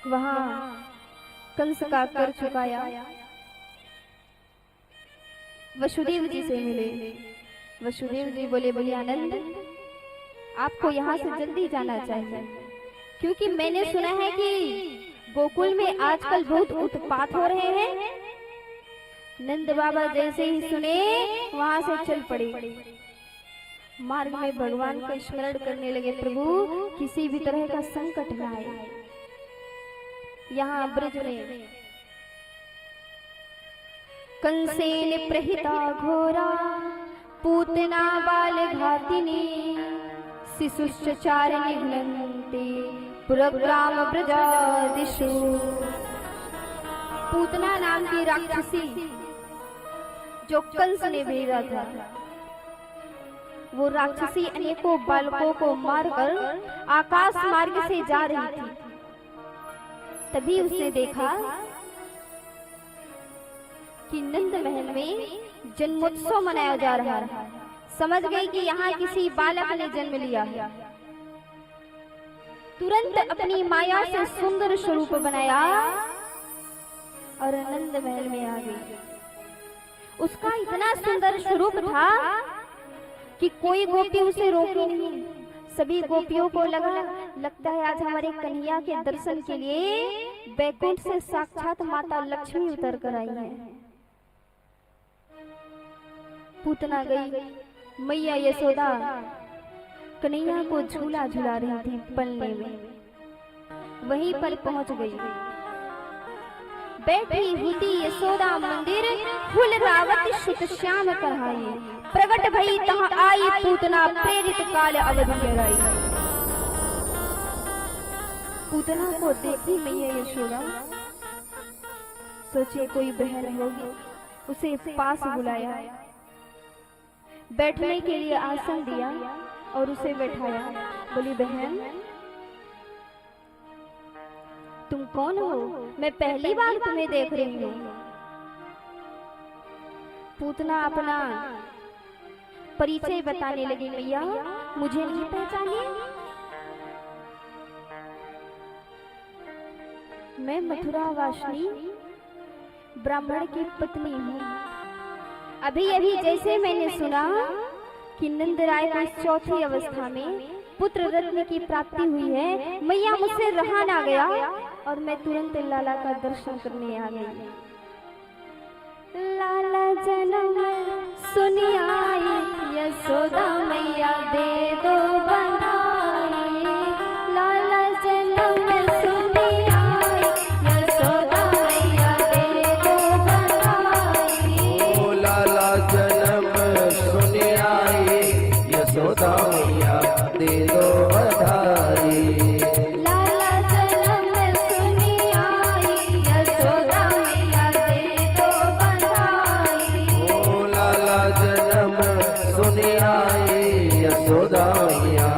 वहां कंस का कर चुकाया वसुदेव जी से मिले। वसुदेव जी बोले भैया आनंद, आपको यहाँ से जल्दी जाना चाहिए, क्योंकि मैंने सुना है कि गोकुल में आजकल बहुत उत्पात हो रहे हैं। नंद बाबा जैसे ही सुने वहां से चल पड़े। मार्ग में भगवान का स्मरण करने लगे, प्रभु किसी भी तरह का संकट न आए। यहाँ ब्रज में कंसेन प्रहिता घोरा पूतना बाल घातिनी शिशुश्चारिणी घ्नन्ति पुरग्राम ब्रजादिषु। पूतना नाम की राक्षसी जो कंस ने भेजा था, वो राक्षसी अनेकों बालकों को मारकर आकाश मार्ग से जा रही थी। तभी उसने देखा कि नंद महल में जन्मोत्सव मनाया जा रहा है। समझ गई कि यहाँ किसी बालक ने जन्म लिया है। तुरंत अपनी माया से सुंदर स्वरूप बनाया और नंद महल में आ गई। उसका इतना सुंदर स्वरूप था कि कोई गोपी उसे रोकी नहीं। सभी गोपियों को लगता है आज हमारे कन्हैया के दर्शन के लिए बैकुंठ से साक्षात माता लक्ष्मी उतर कर आई है। पूतना गई, मैया यशोदा कन्हैया को झूला झुला रही थी पलने में, वहीं पर पहुंच गई। बैठी हुई यशोदा मंदिर फूल रावत सुत श्याम कहाई, प्रगट भई तहाँ आई पूतना प्रेरित काल अवधि आई। पूतना को देखी मैया यशोदा, सोचे कोई बहन होगी, उसे पास बुलाया, बैठने के लिए आसन दिया और उसे बैठाया। बोली बहन तुम कौन हो? मैं पहली बार तुम्हें देख रही हूँ। पूतना अपना परिचय बताने लगी, मैया मुझे नहीं पहचानी, मैं मथुरा वासिनी ब्राह्मण की पत्नी हूँ। अभी अभी जैसे मैंने सुना कि नंद राय को इस चौथी अवस्था में पुत्र रत्न की प्राप्ति हुई है, मैया मुझसे रहा ना गया और मैं तुरंत लाला का दर्शन करने आ गई। लाला जन्म सुनी आई यशोदा मैया दे दो बधाई। लाला जन्म सुनी आई यशोदा मैया दे दो बधाई। ओ लाला जन्म सुनी आई यशोदा मैया दे दो बधाई। लाला जन्म सुनी आई यशोदा मैया दे दो बधाई। ओ लाला जन्म सुनी आई यशोदा मैया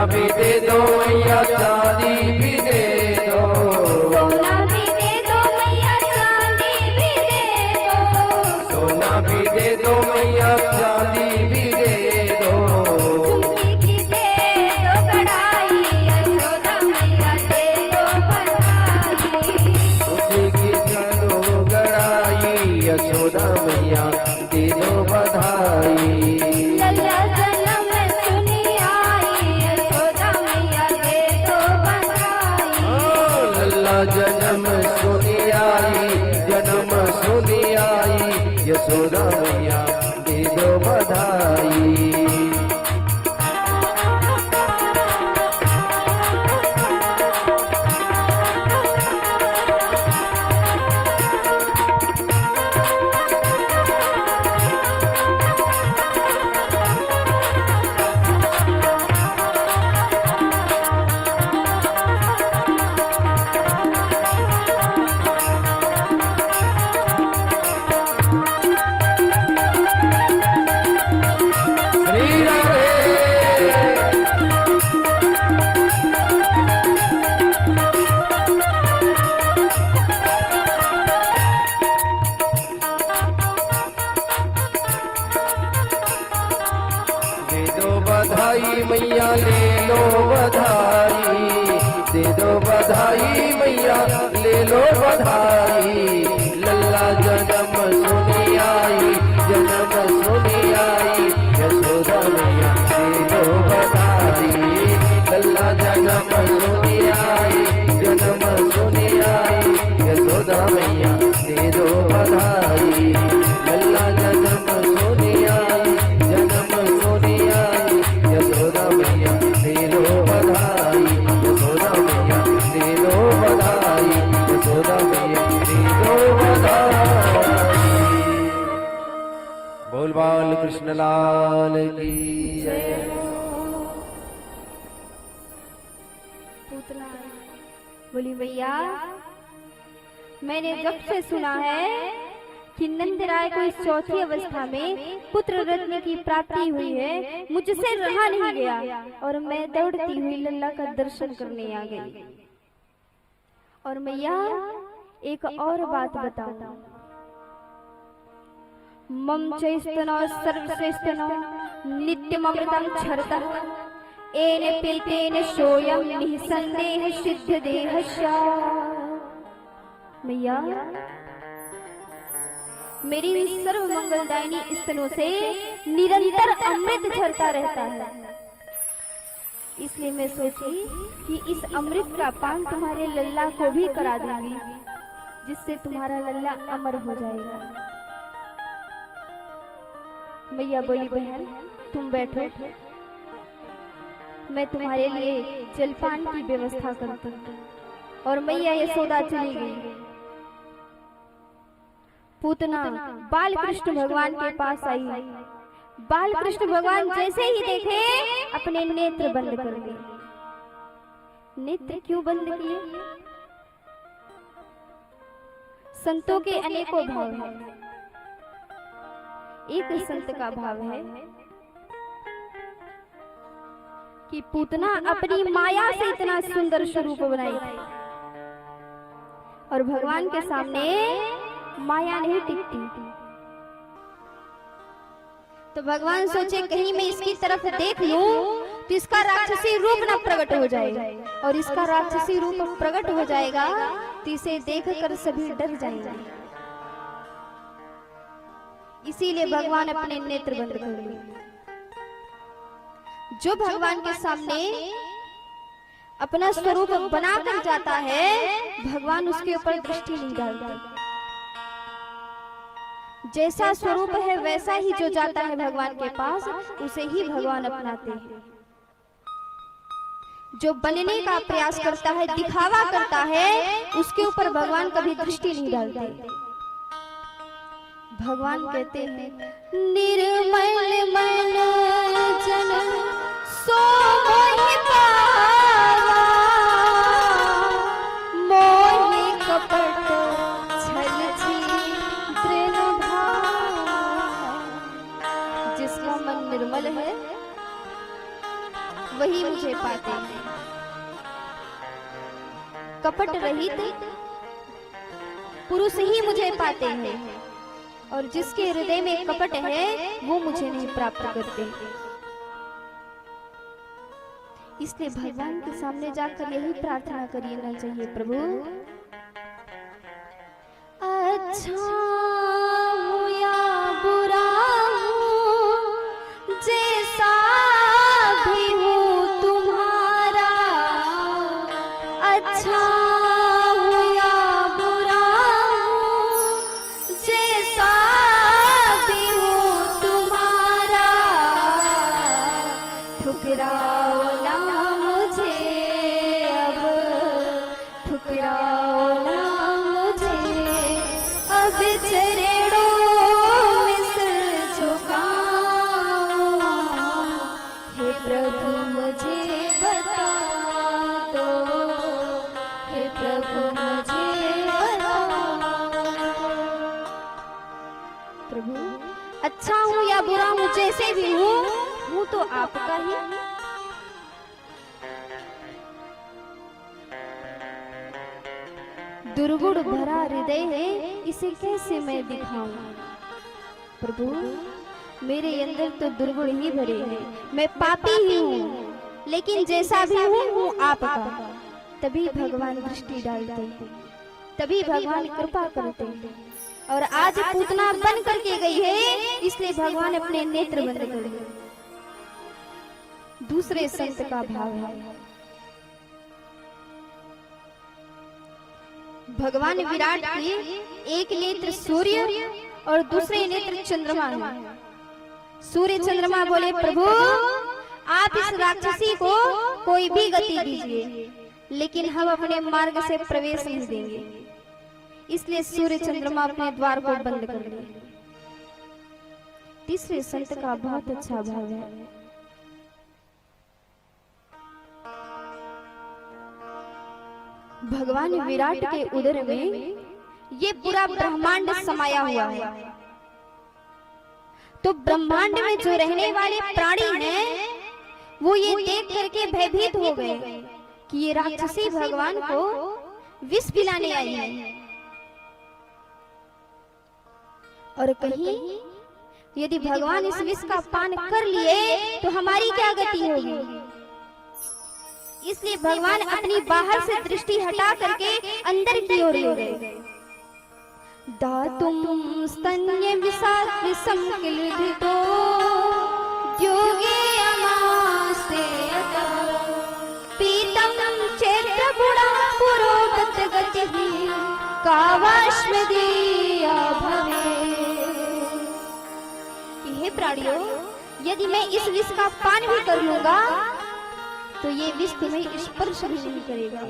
भी दे दो मैया चांदी भी दे दो, सोना भी दे दो मैया चांदी भी दे दो, सोना भी दे दो मैया चांदी भी दे दो, झुमकी की दे दो कढ़ाई, यशोदा मैया दे दो बधाई। उसी की चलो गड़ाई, यशोदा मैया दे दो बधाई। लल्ला जन्म सुनी आई, यशोदा मैया दे दो बधाई। लल्ला जन्म सुनी आई, जन्म सुनी आई, यशोदा मैया दे दो बधाई। श्री राधे। दे दो बधाई मैया ले लो बधाई, दे दो बधाई मैया ले लो बधाई। लल्ला जन्म सुनी आई, जन्म सुनी आई, यशोदा मैया दे दो बधाई। लल्ला जन्म सुनी आई, जन्म सुनी आई, यशोदा मैया दे दो बधाई। लल्ला जन्म सुनी आई, जन्म सुनी आई, यशोदा मैया दे दो बधाई। यशोदा मैया दे दो बधाई, यशोदा मैया दे दो बधाई। बोल बाल कृष्ण लाल की जय। पूतना बोली भैया, मैंने जब से सुना है कि नंद राय को इस चौथी अवस्था में पुत्र रत्न की प्राप्ति हुई है, मुझसे रहा नहीं गया और मैं दौड़ती हुई लल्ला का दर्शन करने आ गई। और मैया एक और बात बताऊं, मम चैस्तनो सर्वश्रेष्ठनो नित्यमृतं क्षरतः एन पीतेन सोयम निसंदेह सिद्ध देहस्य। मैया मेरी सर्व मंगलदायिनी स्तनों से निरंतर अमृत झरता रहता है, इसलिए मैं सोची कि इस अमृत का पान तुम्हारे लल्ला को भी करा दूंगी, जिससे तुम्हारा लल्ला अमर हो जाएगा। मैया बोली बहन तुम बैठो, मैं तुम्हारे लिए जलपान की व्यवस्था करती हूँ। और मैया यशोदा चली गई। पूतना बाल कृष्ण भगवान के पास आई। बाल कृष्ण भगवान जैसे ही देखे अपने नेत्र बंद कर दिए। नेत्र क्यों बंद किए? संतों के अनेकों भाव हैं। एक संत का भाव है कि पूतना अपनी माया से इतना सुंदर स्वरूप बनाई और भगवान के सामने माया नहीं टिकती। तो भगवान सोचे कहीं मैं इसकी तरफ देख लूं तो इसका राक्षसी रूप न प्रकट हो जाएगा, और इसका राक्षसी रूप प्रकट हो जाएगा तो इसे देखकर सभी डर जाएंगे। इसीलिए भगवान अपने नेत्र बंद कर लिए। जो भगवान के सामने अपना स्वरूप बनाकर जाता है, भगवान उसके ऊपर दृष्टि नहीं डालते। जैसा स्वरूप है वैसा ही जो जाता है भगवान के पास, उसे ही भगवान अपनाते हैं। जो बनने का प्रयास करता है, दिखावा करता है, उसके ऊपर भगवान कभी दृष्टि नहीं डालते। भगवान कहते हैं निर्मल मन जन सो मोहि पावा, मोहि कपट छल छिद्र न भावा। जिसका मन निर्मल है वही मुझे पाते हैं। कपट रहित पुरुष ही मुझे पाते हैं, और जिसके हृदय में कपट है वो मुझे नहीं प्राप्त करते। इसलिए भगवान के सामने जाकर यही प्रार्थना करिए ना चाहिए, प्रभु अच्छा हूँ या बुरा हूँ, जैसा भी हूँ तुम्हारा, अच्छा हूँ या बुरा हूँ, जैसा भी हूँ तुम्हारा, ठुकराओ ना मुझे अब, ठुकराओ ना मुझे अब, चरणों में सिर झुकाऊं। हे प्रभु मुझे बता दो, हे प्रभु मुझे बता दो। प्रभु अच्छा हूँ या बुरा हूँ, जैसे भी हूँ तो आपका ही। दुर्गुण भरा हृदय है, इसे कैसे मैं दिखाऊं। प्रभु मेरे अंदर तो दुर्गुण ही भरे हैं, मैं पापी ही हूँ, लेकिन जैसा भी हूँ आपका। तभी भगवान दृष्टि डालते हैं, तभी भगवान कृपा करते हैं। और आज पूतना बन करके गई है, इसलिए भगवान अपने नेत्र बंद कर दिए। दूसरे संत का भाव है, भगवान विराट के एक नेत्र सूर्य और दूसरे नेत्र चंद्रमा है। सूर्य चंद्रमा बोले प्रभु आप इस राक्षसी को कोई भी गति दीजिए, लेकिन हम अपने मार्ग से प्रवेश नहीं देंगे। इसलिए सूर्य चंद्रमा अपने द्वार को बंद कर दिए। तीसरे संत का बहुत अच्छा भाव है, भगवान विराट के उदर में ये पूरा ब्रह्मांड समाया हुआ है। तो ब्रह्मांड में जो रहने वाले प्राणी हैं, वो ये देख करके भयभीत हो गए कि ये राक्षसी भगवान को विष पिलाने आई है, और कहीं यदि भगवान इस विष का पान कर लिए तो हमारी क्या गति होगी। इसलिए भगवान अपनी बाहर से दृष्टि हटा करके अंदर की ओर ले गए। दातुम स्तन्य विसंकिलितो योगे अमासे पीतम चैत्र गुणा पुरोगत गतिः कावाश्मदीया भवे। हे प्राणियों, यदि मैं इस विष का पान भी कर लूंगा तो ये विष तुम्हें स्पर्श भी नहीं करेगा।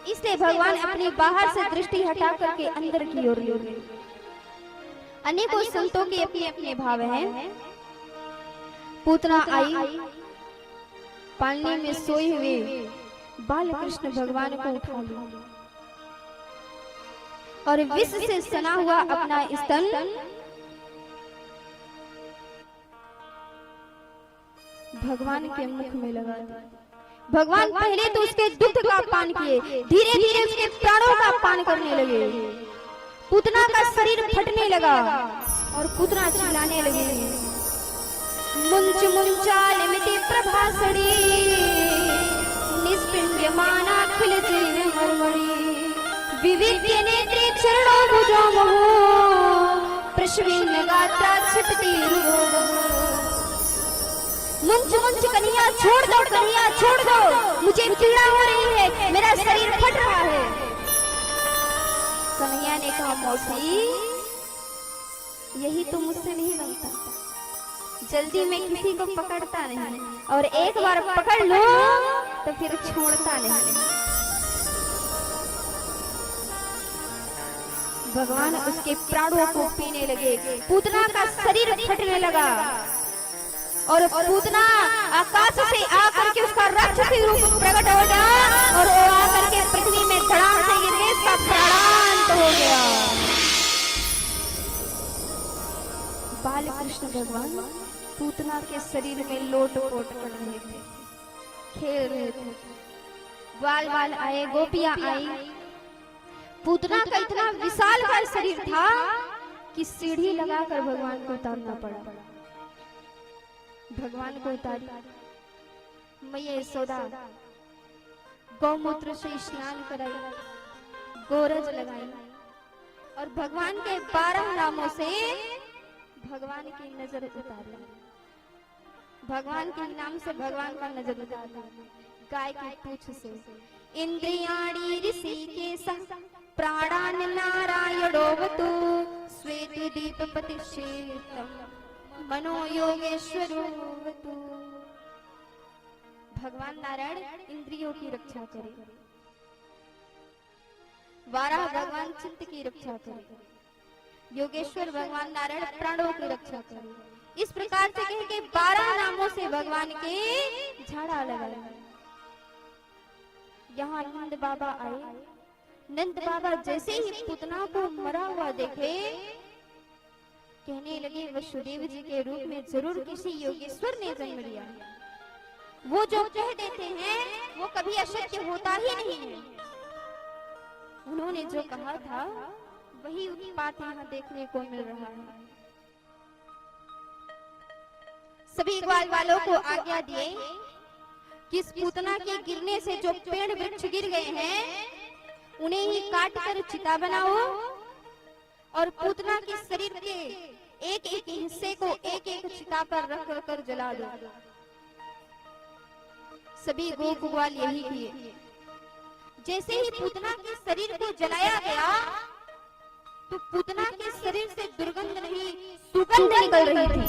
इसलिए भगवान अपनी बाहर से दृष्टि हटा करके अंदर की ओर ले गए। अनेकों संतों के अपने अपने भाव हैं। पूतना आई, पालने में सोए हुए बाल कृष्ण भगवान को उठा लिया और विष से सना हुआ अपना स्तन भगवान के मुख में लगा दिया। भगवान पहले तो उसके दुग्ध का पान किए, धीरे धीरे उसके प्राणों का पान करने लगे। पूतना का शरीर फटने लगा और पूतना चिल्लाने लगे, मुंच मुंचालमिति प्रभासड़ी निष्पिंड्यमाना खिल जीव मर्मणि विविध्य नेत्रे चरणों भुजों मोह प्रश्विन गात्रा छिपती रुरोह। मुंच मुंच कन्हैया छोड़ दो, कन्हैया छोड़ दो, मुझे पीड़ा हो रही है, मेरा शरीर फट रहा है। कन्हैया ने कहा मौसी यही तो मुझसे नहीं बनता, जल्दी मैं किसी को पकड़ता नहीं, और एक बार पकड़ लो तो फिर छोड़ता नहीं। भगवान उसके प्राणों को पीने लगे। पूतना का शरीर फटने लगा और पूतना आकाश से आकर के उसका राक्षसी रूप प्रकट हो गया और वो आकर के पृथ्वी में धड़ाम से गिर गए, सब प्राणांत हो गया। बाल कृष्ण भगवान पूतना के शरीर में लोट पोट कर रहे थे। खेल रहे थे। ग्वाल वाल आए, गोपियां आई। पूतना का इतना विशाल शरीर था कि सीढ़ी लगाकर भगवान को उतारना पड़ा। भगवान को उतारी मैया यशोदा गौमूत्र से स्नान कराई, गोरज लगाई और भगवान के 12 नामों से भगवान की नजर उतारी। भगवान के नाम से भगवान का नजर उतारी। गाय की पूंछ से इंद्रियाणि ऋषिकेशः प्राणान् नारायणोऽवतु श्वेत दीप प्रतिष्ठितं मनो योगेश्वरोऽवतु। भगवान नारायण इंद्रियों की रक्षा करे, वाराह भगवान चित्त की रक्षा करे, योगेश्वर भगवान नारायण प्राणों की रक्षा करे। इस प्रकार से कह के 12 नामों से भगवान के झाड़ा लगाए। यहाँ नंद बाबा आए। नंद बाबा जैसे ही पूतना को मरा हुआ देखे, कहने लगे वसुदेव जी के रूप में जरूर किसी योगेश्वर ने जन्म लिया। वो जो कह देते हैं वो कभी असत्य होता ही नहीं है। उन्होंने जो कहा था वही बात यहाँ देखने को मिल रहा है। सभी ग्वाल वालों को आज्ञा दिए कि इस पूतना के गिरने से जो पेड़ वृक्ष गिर गए हैं उन्हें ही काट कर चिता बनाओ और पूतना के शरीर के एक एक हिस्से को एक एक चिता पर रख कर जला दो। सभी गोप ग्वाल यही किए। जैसे ही पूतना के शरीर को जलाया गया तो पूतना के शरीर से दुर्गंध नहीं सुगंध निकल रही थी,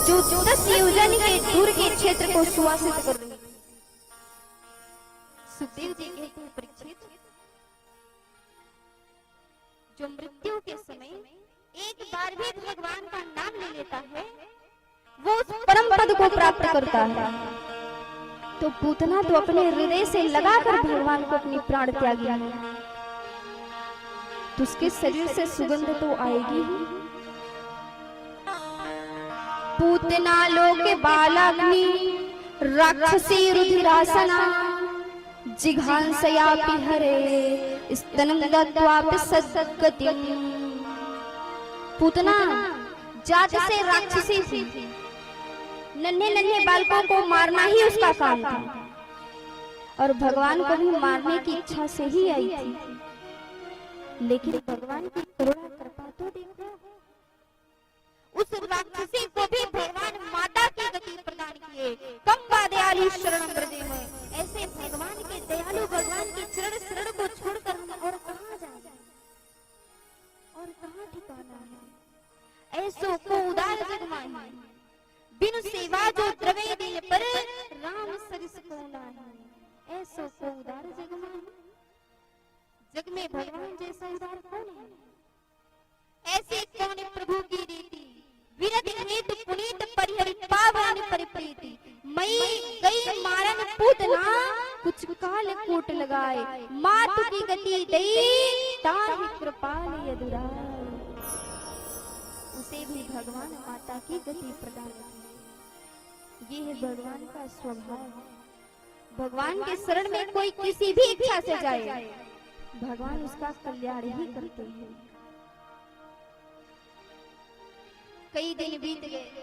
जो 10 योजन के दूर के क्षेत्र को सुवासित कर रही थी। सुखदेव जी कहते हैं परीक्षित, जो मृत्यु के समय एक बार भी भगवान का नाम ले लेता है वो उस परम पद को प्राप्त करता है। तो पूतना तो अपने हृदय से लगाकर भगवान को अपनी प्राण त्यागी है, तो उसके शरीर से सुगंध तो आएगी ही। पूतना लोक बालाग्नि राक्षसी रुधिरासना जिघांसयापि हरे स्तनं दत्त्वापि सद्गतिम्। पूतना जात से राक्षसी थी, नन्हे नन्हे बालकों को मारना ही उसका काम था और भगवान को भी मारने की इच्छा से ही आई थी। लेकिन भगवान की करुणा कृपा तो देखो, उस राक्षसी को भी भगवान माता की गति प्रदान किए। कम्बा दयालु शरणं व्रजेम। ऐसे भगवान के दयालु भगवान के चरण शरण को छोड़कर हम और कहाँ जाए और कहाँ ठिकाना है। ऐसो को उदार जग माही बिनु सेवा जो द्रवे दिल पर राम सरिस को नाही। ऐसो को उदार जग माही, जग में भगवान जैसा उदार कौन है। ऐसे कौन प्रभु की रीति विरत हेतु पुनीत परिहरि पावन परिप्रीति। मई गई मारन पूतना कुछ काल कूट लगाए, मातु की गति दई ताहि कृपाल यदुराय। उसे भी भगवान माता की गति प्रदान की। ये है भगवान का स्वभाव। भगवान के शरण में कोई किसी भी इच्छा से जाए, भगवान उसका कल्याण ही करते हैं। कई दिन बीत गए।